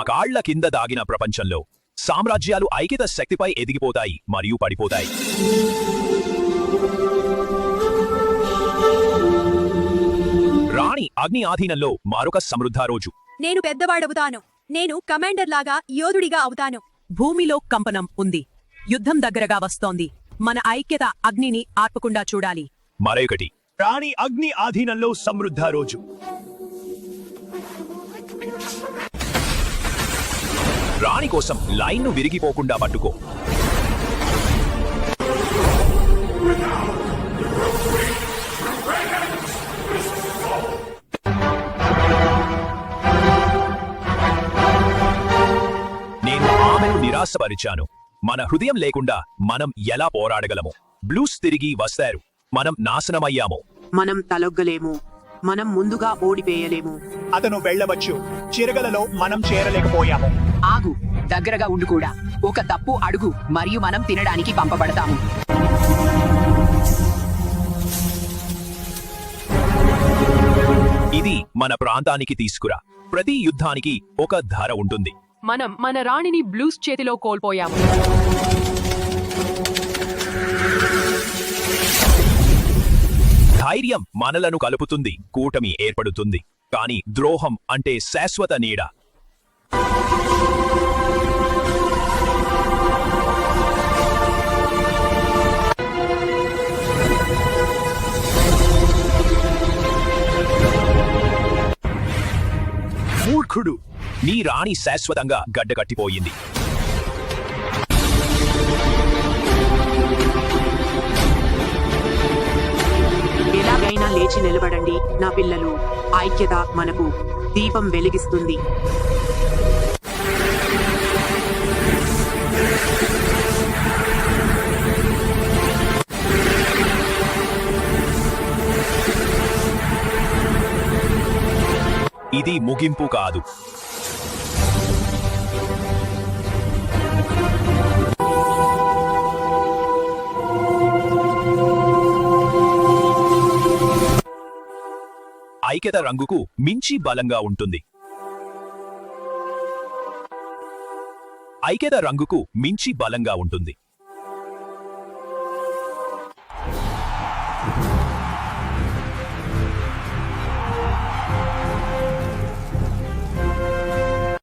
కాళ్ల కింద దాగిన ప్రపంచంలో సామ్రాజ్యాలు ఐక్యత శక్తిపై ఎదిగిపోతాయి మరియు పడిపోతాయి. రాణి అగ్ని ఆధీనంలో మరొక సమృద్ధ రోజు. నేను పెద్దవాడవుతాను. నేను కమాండర్ లాగా యోధుడిగా అవుతాను. భూమిలో కంపనం ఉంది. యుద్ధం దగ్గరగా వస్తోంది. మన ఐక్యత అగ్నిని ఆర్పకుండా చూడాలి. మరొకటి రాణి అగ్ని ఆధీనంలో సమృద్ధ రోజు. రాణి కోసం లైన్ను విరిగిపోకుండా పట్టుకో. నేను ఆమెను నిరాశపరిచాను. మన హృదయం లేకుండా మనం ఎలా పోరాడగలము? బ్లూస్ తిరిగి వస్తారు. మనం నాశనమయ్యాము. మనం తలొగ్గలేము. మనం ముందుగా ఓడిపోయలేము. అతను వెళ్ళవచ్చు. చిరగలలో మనం చేరలేకపోయాము. ఆగు, దగ్గరగా ఉండు కూడా. ఒక తప్పు అడుగు మరియు మనం తినడానికి పంపబడతాము. ఇది మన ప్రాంతానికి తీసుకురా. ప్రతి యుద్ధానికి ఒక ధర ఉంటుంది. మనం మన రాణిని బ్లూస్ చేతిలో కోల్పోయాము. ధైర్యం మనలను కలుపుతుంది. కూటమి ఏర్పడుతుంది. కాని ద్రోహం అంటే శాశ్వత నీడ. మూర్ఖుడు, నీ రాణి శాశ్వతంగా గడ్డకట్టిపోయింది. ఎలాగైనా లేచి నిలబడండి నా పిల్లలు. ఐక్యత మనకు దీపం వెలిగిస్తుంది. ఇది ముగింపు కాదు. ఐక్యత రంగుకు మించి బలంగా ఉంటుంది. ఐక్యత రంగుకు మించి బలంగా ఉంటుంది.